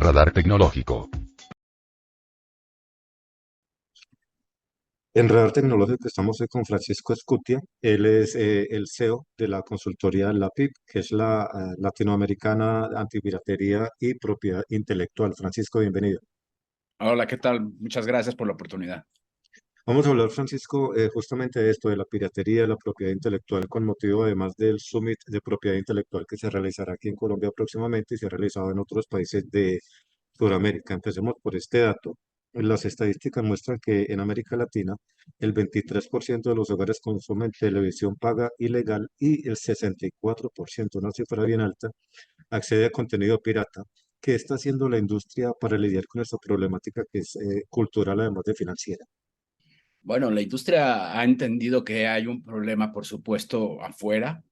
Radar Tecnológico. En Radar Tecnológico estamos hoy con Francisco Escutia. Él es el CEO de la consultoría LAPIP, que es la Latinoamericana Antipiratería y Propiedad Intelectual. Francisco, bienvenido. Hola, ¿qué tal? Muchas gracias por la oportunidad. Vamos a hablar, Francisco, justamente de esto, de la piratería, de la propiedad intelectual, con motivo además del Summit de Propiedad Intelectual que se realizará aquí en Colombia próximamente y se ha realizado en otros países de Sudamérica. Empecemos por este dato. Las estadísticas muestran que en América Latina el 23% de los hogares consumen televisión paga ilegal y el 64%, una cifra bien alta, accede a contenido pirata. ¿Qué está haciendo la industria para lidiar con esta problemática que es cultural además de financiera? Bueno, la industria ha entendido que hay un problema, por supuesto, afuera.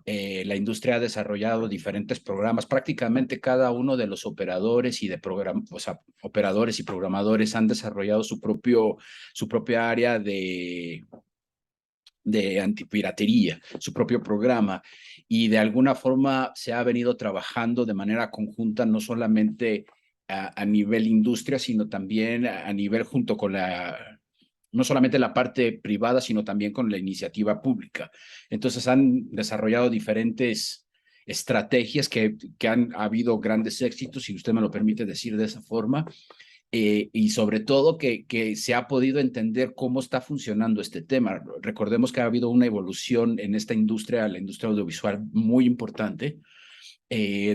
La industria ha desarrollado diferentes programas. Prácticamente cada uno de los operadores y o sea, operadores y programadores han desarrollado su propia área de antipiratería, su propio programa. Y de alguna forma se ha venido trabajando de manera conjunta, no solamente a nivel industria, sino también a nivel junto con no solamente la parte privada, sino también con la iniciativa pública. Entonces han desarrollado diferentes estrategias que han habido grandes éxitos, si usted me lo permite decir de esa forma, y sobre todo que se ha podido entender cómo está funcionando este tema. Recordemos que ha habido una evolución en esta industria, la industria audiovisual, muy importante,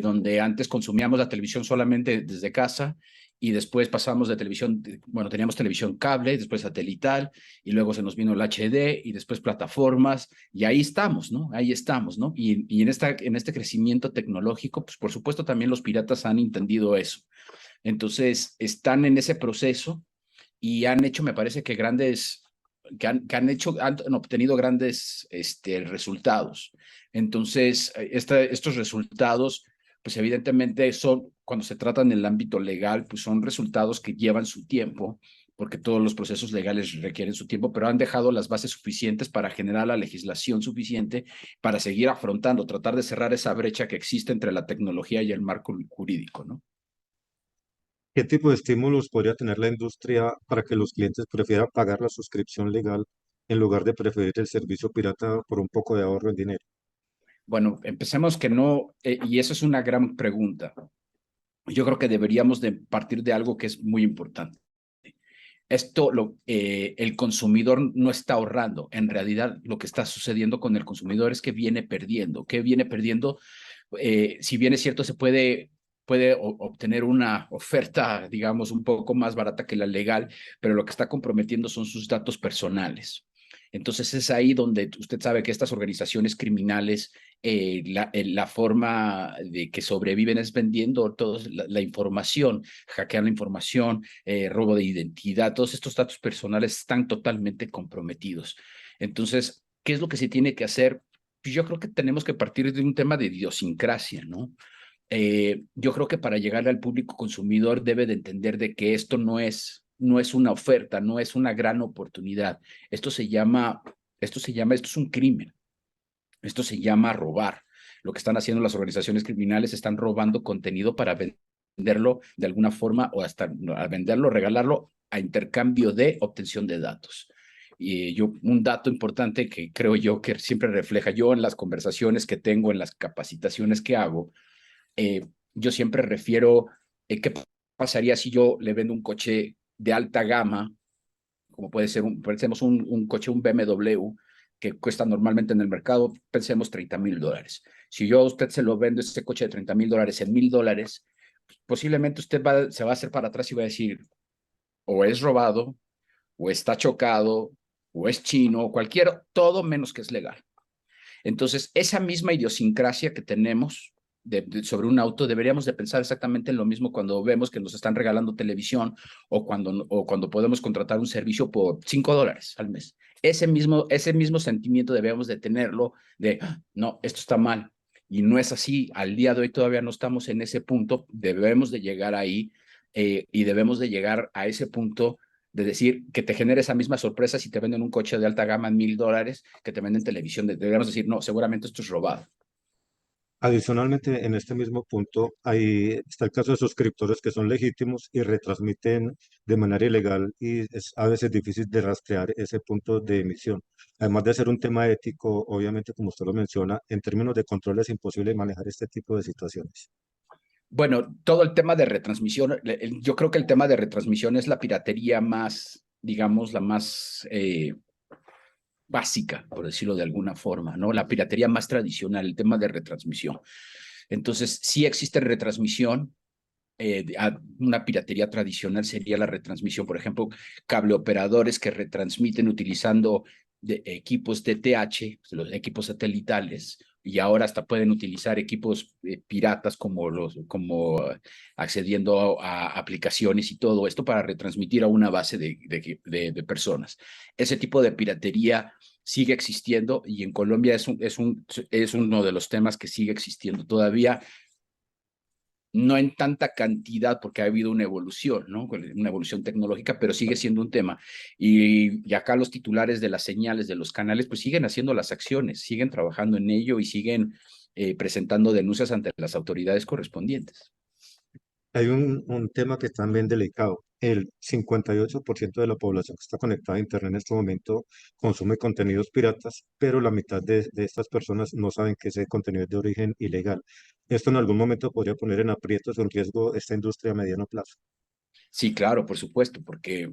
donde antes consumíamos la televisión solamente desde casa y después pasamos de televisión, bueno, teníamos televisión cable, después satelital, y luego se nos vino el HD y después plataformas, y ahí estamos, ¿no? Ahí estamos, ¿no? Y en este crecimiento tecnológico, pues por supuesto también los piratas han entendido eso. Entonces, están en ese proceso y han hecho, me parece que han obtenido grandes resultados. Entonces, estos resultados, pues evidentemente cuando se trata en el ámbito legal, pues son resultados que llevan su tiempo, porque todos los procesos legales requieren su tiempo, pero han dejado las bases suficientes para generar la legislación suficiente para seguir afrontando, tratar de cerrar esa brecha que existe entre la tecnología y el marco jurídico, ¿no? ¿Qué tipo de estímulos podría tener la industria para que los clientes prefieran pagar la suscripción legal en lugar de preferir el servicio pirata por un poco de ahorro en dinero? Bueno, empecemos que no, y eso es una gran pregunta. Yo creo que deberíamos de partir de algo que es muy importante. El consumidor no está ahorrando. En realidad, lo que está sucediendo con el consumidor es que viene perdiendo. ¿Qué viene perdiendo? Si bien es cierto, puede obtener una oferta, digamos, un poco más barata que la legal, pero lo que está comprometiendo son sus datos personales. Entonces es ahí donde usted sabe que estas organizaciones criminales, la forma de que sobreviven es vendiendo toda la información, hackean la información, robo de identidad, todos estos datos personales están totalmente comprometidos. Entonces, ¿qué es lo que se tiene que hacer? Pues yo creo que tenemos que partir de un tema de idiosincrasia, ¿no? Yo creo que para llegarle al público consumidor debe de entender de que esto no es una oferta, no es una gran oportunidad. Esto es un crimen. Esto se llama robar. Lo que están haciendo las organizaciones criminales, están robando contenido para venderlo de alguna forma o hasta a venderlo, regalarlo a intercambio de obtención de datos. Y un dato importante que creo yo que siempre refleja yo en las conversaciones que tengo, en las capacitaciones que hago, yo siempre refiero, ¿qué pasaría si yo le vendo un coche de alta gama, como puede ser pensemos un coche, un BMW, que cuesta normalmente en el mercado, pensemos $30,000. Si yo a usted se lo vendo ese coche de $30,000 en $1,000, posiblemente usted se va a hacer para atrás y va a decir, o es robado, o está chocado, o es chino, o todo menos que es legal. Entonces, esa misma idiosincrasia que tenemos sobre un auto, deberíamos de pensar exactamente en lo mismo cuando vemos que nos están regalando televisión o cuando podemos contratar un servicio por $5 al mes. Ese mismo sentimiento debemos de tenerlo de, no, esto está mal. Y no es así. Al día de hoy todavía no estamos en ese punto. Debemos de llegar ahí y debemos de llegar a ese punto de decir que te genere esa misma sorpresa si te venden un coche de alta gama en $1,000 que te venden televisión. Deberíamos decir, no, seguramente esto es robado. Adicionalmente, en este mismo punto, ahí está el caso de suscriptores que son legítimos y retransmiten de manera ilegal y es a veces difícil de rastrear ese punto de emisión. Además de ser un tema ético, obviamente, como usted lo menciona, en términos de control es imposible manejar este tipo de situaciones. Bueno, todo el tema de retransmisión, yo creo que el tema de retransmisión es la piratería más, digamos, la más básica, por decirlo de alguna forma, ¿no? La piratería más tradicional, el tema de retransmisión. Entonces, sí existe retransmisión. Una piratería tradicional sería la retransmisión, por ejemplo, cableoperadores que retransmiten utilizando equipos DTH, los equipos satelitales, y ahora hasta pueden utilizar equipos piratas como accediendo a aplicaciones y todo esto para retransmitir a una base de personas. Ese tipo de piratería sigue existiendo y en Colombia es uno de los temas que sigue existiendo todavía, no en tanta cantidad porque ha habido una evolución, ¿no? Una evolución tecnológica, pero sigue siendo un tema. Y acá los titulares de las señales de los canales, pues siguen haciendo las acciones, siguen trabajando en ello y siguen presentando denuncias ante las autoridades correspondientes. Hay un tema que es también delicado. El 58% de la población que está conectada a Internet en este momento consume contenidos piratas, pero la mitad de estas personas no saben que ese contenido es de origen ilegal. Esto en algún momento podría poner en aprietos o en riesgo esta industria a mediano plazo. Sí, claro, por supuesto, porque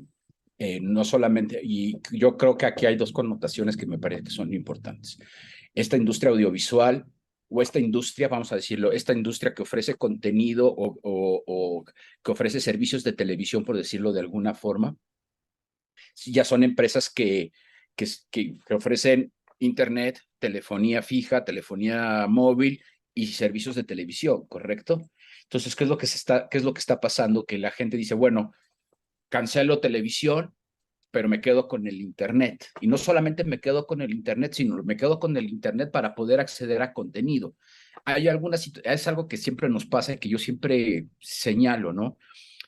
no solamente, y yo creo que aquí hay dos connotaciones que me parece que son importantes. Esta industria audiovisual o esta industria, vamos a decirlo, esta industria que ofrece contenido o que ofrece servicios de televisión, por decirlo de alguna forma, ya son empresas que ofrecen internet, telefonía fija, telefonía móvil y servicios de televisión, ¿correcto? Entonces, qué es lo que está pasando? Que la gente dice, bueno, cancelo televisión, pero me quedo con el Internet. Y no solamente me quedo con el Internet, sino me quedo con el Internet para poder acceder a contenido. Es algo que siempre nos pasa y que yo siempre señalo, ¿no?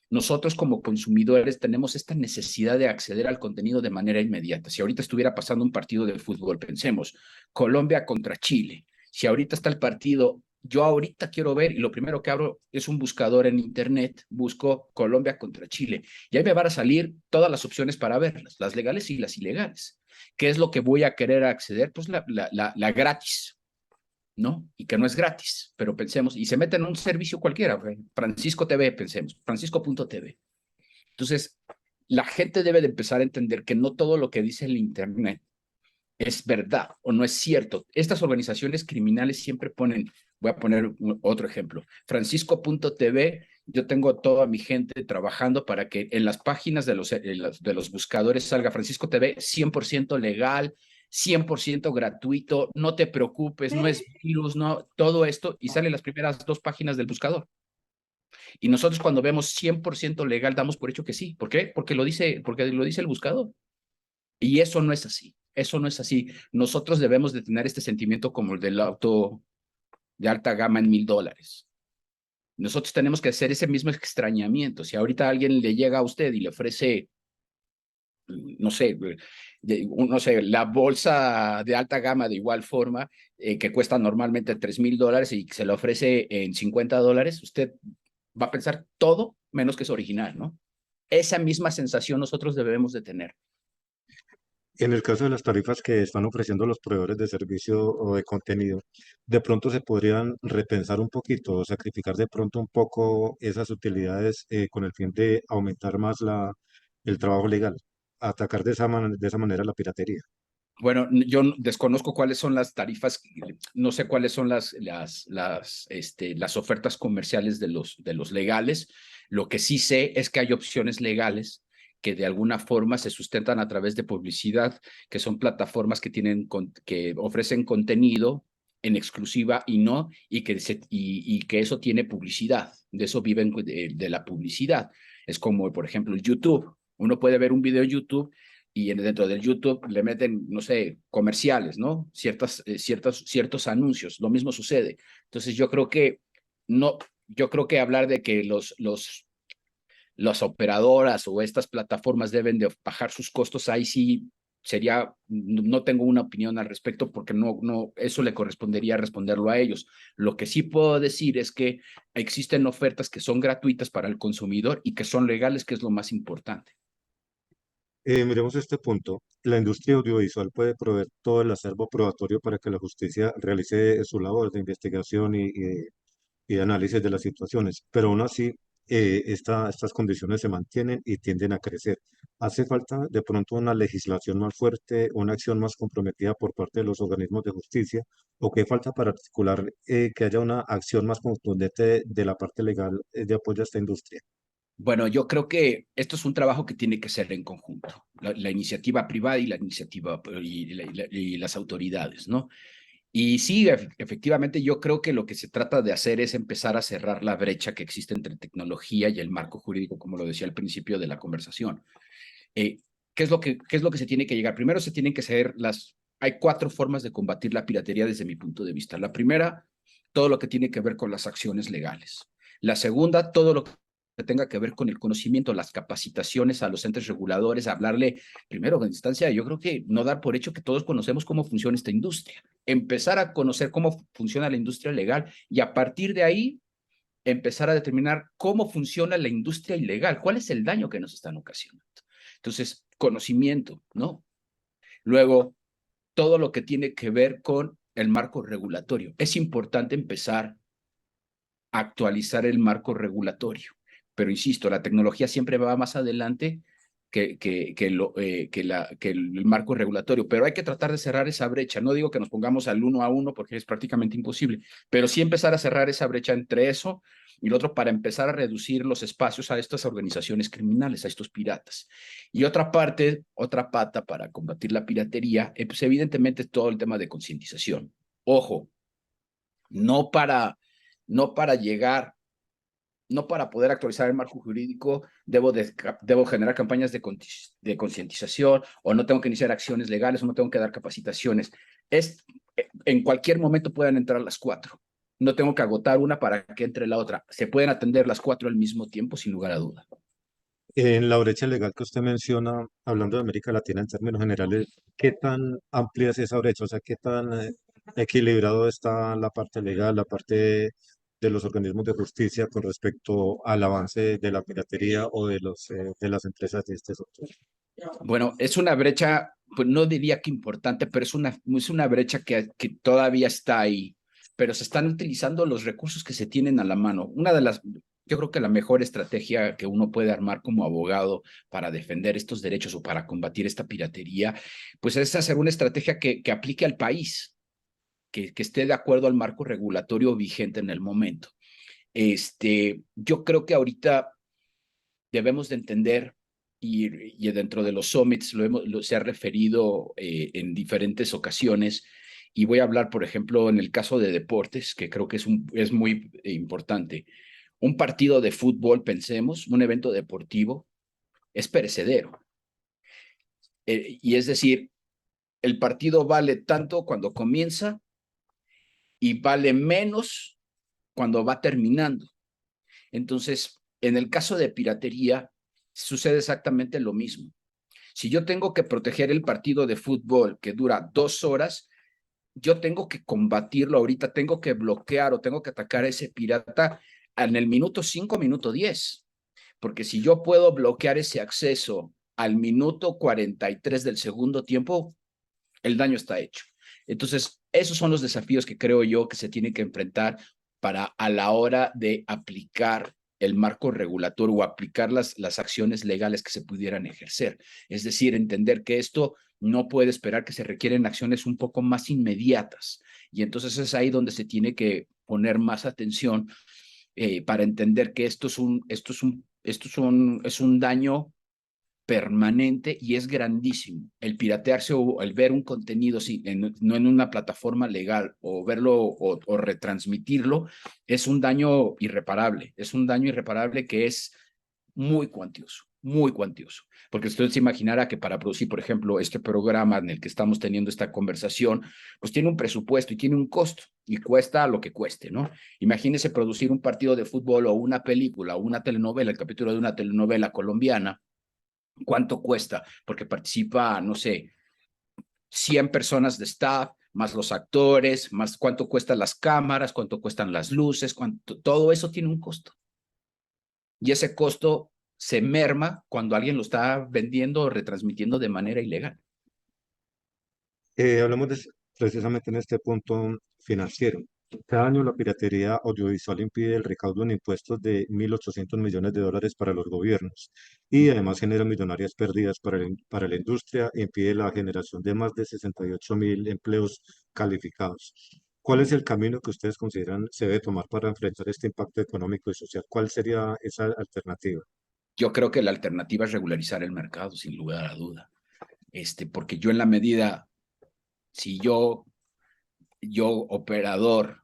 Nosotros como consumidores tenemos esta necesidad de acceder al contenido de manera inmediata. Si ahorita estuviera pasando un partido de fútbol, pensemos, Colombia contra Chile. Si ahorita está el partido, yo ahorita quiero ver y lo primero que abro es un buscador en internet, busco Colombia contra Chile y ahí me van a salir todas las opciones para verlas, las legales y las ilegales. ¿Qué es lo que voy a querer acceder? Pues la gratis, ¿no? Y que no es gratis, pero pensemos, y se mete en un servicio cualquiera, Francisco TV, pensemos, francisco.tv. Entonces, la gente debe de empezar a entender que no todo lo que dice el Internet es verdad o no es cierto. Estas organizaciones criminales siempre ponen, voy a poner otro ejemplo, francisco.tv, yo tengo toda mi gente trabajando para que en las páginas de los buscadores salga Francisco TV 100% legal, 100% gratuito, no te preocupes, no es virus, no, todo esto, y salen las primeras dos páginas del buscador. Y nosotros cuando vemos 100% legal damos por hecho que sí. ¿Por qué? Porque lo dice el buscador. Y eso no es así. Eso no es así. Nosotros debemos de tener este sentimiento como el del auto de alta gama en $1,000. Nosotros tenemos que hacer ese mismo extrañamiento. Si ahorita alguien le llega a usted y le ofrece, no sé, no sé, la bolsa de alta gama de igual forma, que cuesta normalmente $3,000 y se le ofrece en $50, usted va a pensar todo menos que es original, ¿no? Esa misma sensación nosotros debemos de tener. En el caso de las tarifas que están ofreciendo los proveedores de servicio o de contenido, de pronto se podrían repensar un poquito o sacrificar de pronto un poco esas utilidades con el fin de aumentar más el trabajo legal, atacar de esa manera la piratería. Bueno, yo desconozco cuáles son las tarifas, no sé cuáles son las ofertas comerciales de los legales. Lo que sí sé es que hay opciones legales que de alguna forma se sustentan a través de publicidad, que son plataformas que ofrecen contenido en exclusiva y no, y que eso tiene publicidad. De eso viven de la publicidad. Es como, por ejemplo, YouTube. Uno puede ver un video en YouTube y dentro del YouTube le meten, no sé, comerciales, ¿no? Ciertos anuncios. Lo mismo sucede. Entonces no, yo creo que hablar de que las operadoras o estas plataformas deben de bajar sus costos, ahí sí no tengo una opinión al respecto porque eso le correspondería responderlo a ellos. Lo que sí puedo decir es que existen ofertas que son gratuitas para el consumidor y que son legales, que es lo más importante. Miremos este punto. La industria audiovisual puede proveer todo el acervo probatorio para que la justicia realice su labor de investigación y de análisis de las situaciones, pero aún así estas condiciones se mantienen y tienden a crecer. Hace falta de pronto una legislación más fuerte, una acción más comprometida por parte de los organismos de justicia, o qué falta para articular que haya una acción más contundente de la parte legal de apoyo a esta industria. Bueno, yo creo que esto es un trabajo que tiene que ser en conjunto, la iniciativa privada y la iniciativa y las autoridades, ¿no? Y sí, efectivamente, yo creo que lo que se trata de hacer es empezar a cerrar la brecha que existe entre tecnología y el marco jurídico, como lo decía al principio de la conversación. Eh, qué es lo que se tiene que llegar? Primero se tienen que hacer hay 4 formas de combatir la piratería desde mi punto de vista. La primera, todo lo que tiene que ver con las acciones legales. La segunda, todo lo que tenga que ver con el conocimiento, las capacitaciones a los entes reguladores, hablarle primero en instancia, yo creo que no dar por hecho que todos conocemos cómo funciona esta industria, empezar a conocer cómo funciona la industria legal y a partir de ahí empezar a determinar cómo funciona la industria ilegal, cuál es el daño que nos están ocasionando. Entonces, conocimiento, ¿no? Luego, todo lo que tiene que ver con el marco regulatorio. Es importante empezar a actualizar el marco regulatorio, pero insisto, la tecnología siempre va más adelante que el marco regulatorio, pero hay que tratar de cerrar esa brecha. No digo que nos pongamos al 1 a 1 porque es prácticamente imposible, pero sí empezar a cerrar esa brecha entre eso y lo otro para empezar a reducir los espacios a estas organizaciones criminales, a estos piratas. Y otra parte, otra pata para combatir la piratería, pues evidentemente es todo el tema de concientización. Ojo, no para, no para llegar no para poder actualizar el marco jurídico debo generar campañas de concientización o no tengo que iniciar acciones legales o no tengo que dar capacitaciones. En cualquier momento pueden entrar las 4. No tengo que agotar una para que entre la otra. Se pueden atender las 4 al mismo tiempo, sin lugar a duda. En la brecha legal que usted menciona, hablando de América Latina en términos generales, ¿qué tan amplia es esa brecha? O sea, ¿qué tan equilibrado está la parte legal, la parte de los organismos de justicia con respecto al avance de la piratería o de las empresas de este sector? Bueno, es una brecha, pues no diría que importante, pero es una brecha que todavía está ahí, pero se están utilizando los recursos que se tienen a la mano. Yo creo que la mejor estrategia que uno puede armar como abogado para defender estos derechos o para combatir esta piratería, pues es hacer una estrategia que aplique al país, que esté de acuerdo al marco regulatorio vigente en el momento. Yo creo que ahorita debemos de entender y dentro de los summits se ha referido en diferentes ocasiones y voy a hablar, por ejemplo, en el caso de deportes, que creo que es muy importante. Un partido de fútbol, pensemos, un evento deportivo, es perecedero. Y es decir, el partido vale tanto cuando comienza y vale menos cuando va terminando. Entonces, en el caso de piratería, sucede exactamente lo mismo. Si yo tengo que proteger el partido de fútbol que dura 2 horas, yo tengo que combatirlo ahorita, tengo que bloquear o tengo que atacar a ese pirata en el minuto 5, minuto 10. Porque si yo puedo bloquear ese acceso al minuto 43 del segundo tiempo, el daño está hecho. Entonces, esos son los desafíos que creo yo que se tienen que enfrentar para a la hora de aplicar el marco regulatorio o aplicar las acciones legales que se pudieran ejercer. Es decir, entender que esto no puede esperar, que se requieren acciones un poco más inmediatas. Y entonces es ahí donde se tiene que poner más atención para entender que es un daño permanente y es grandísimo. El piratearse o el ver un contenido no en una plataforma legal o verlo o retransmitirlo es un daño irreparable. Es un daño irreparable que es muy cuantioso, muy cuantioso. Porque usted se imaginará que para producir, por ejemplo, este programa en el que estamos teniendo esta conversación, pues tiene un presupuesto y tiene un costo y cuesta lo que cueste, ¿no? Imagínese producir un partido de fútbol o una película o una telenovela, el capítulo de una telenovela colombiana. ¿Cuánto cuesta? Porque participa, no sé, 100 personas de staff, más los actores, más cuánto cuestan las cámaras, cuánto cuestan las luces, todo eso tiene un costo. Y ese costo se merma cuando alguien lo está vendiendo o retransmitiendo de manera ilegal. Hablemos precisamente en este punto financiero. Cada año la piratería audiovisual impide el recaudo en impuestos de 1.800 millones de dólares para los gobiernos y además genera millonarias pérdidas para la industria e impide la generación de más de 68.000 empleos calificados. ¿Cuál es el camino que ustedes consideran se debe tomar para enfrentar este impacto económico y social? ¿Cuál sería esa alternativa? Yo creo que la alternativa es regularizar el mercado, sin lugar a duda. Porque yo en la medida, si yo operador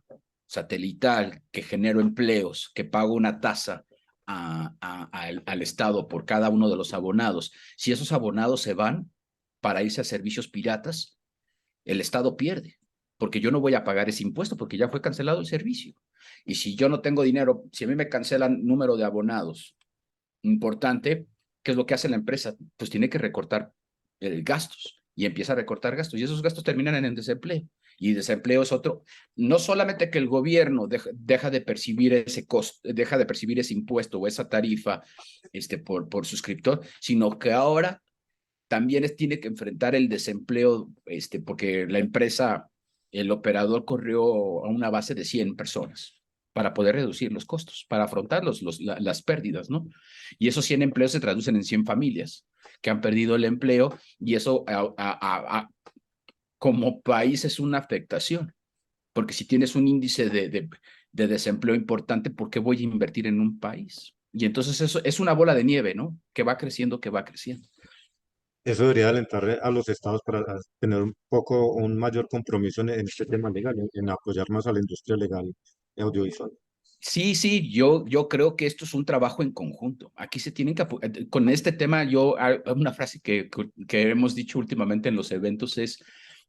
satelital, que genero empleos, que pago una tasa al Estado por cada uno de los abonados, si esos abonados se van para irse a servicios piratas, el Estado pierde, porque yo no voy a pagar ese impuesto porque ya fue cancelado el servicio. Y si yo no tengo dinero, si a mí me cancelan número de abonados importante, ¿qué es lo que hace la empresa? Pues tiene que recortar gastos y empieza a recortar gastos y esos gastos terminan en el desempleo. Y desempleo es otro, no solamente que el gobierno deja de percibir ese costo, deja de percibir ese impuesto o esa tarifa por suscriptor, sino que ahora también tiene que enfrentar el desempleo, porque la empresa, el operador corrió a una base de 100 personas para poder reducir los costos, para afrontar las pérdidas, ¿no? Y esos 100 empleos se traducen en 100 familias que han perdido el empleo y eso como país es una afectación, porque si tienes un índice de desempleo importante, ¿por qué voy a invertir en un país? Y entonces eso es una bola de nieve, ¿no? Que va creciendo, que va creciendo. Eso debería alentar a los estados para tener un mayor compromiso en este tema legal, en apoyar más a la industria legal audiovisual. Sí, sí, yo creo que esto es un trabajo en conjunto. Aquí se tienen que con este tema, una frase que hemos dicho últimamente en los eventos es,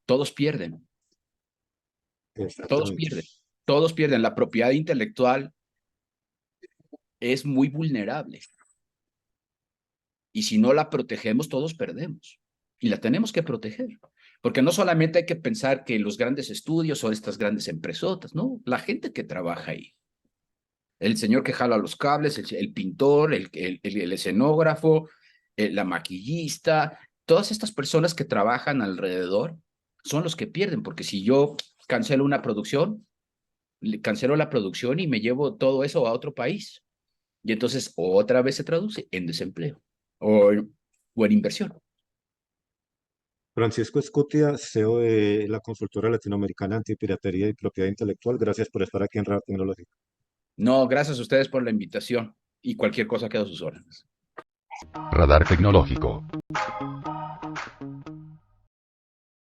todos pierden, todos Exactamente. pierden, todos pierden. La propiedad intelectual es muy vulnerable y si no la protegemos, todos perdemos y la tenemos que proteger. Porque no solamente hay que pensar que los grandes estudios o estas grandes empresotas, no, la gente que trabaja ahí. El señor que jala los cables, el pintor, el escenógrafo, la maquillista, todas estas personas que trabajan alrededor son los que pierden, porque si yo cancelo una producción, cancelo la producción y me llevo todo eso a otro país. Y entonces otra vez se traduce en desempleo o en inversión. Francisco Escutia, CEO de la consultora latinoamericana antipiratería y propiedad intelectual. Gracias por estar aquí en Radio Tecnológica. No, gracias a ustedes por la invitación y cualquier cosa queda a sus órdenes. Radar tecnológico.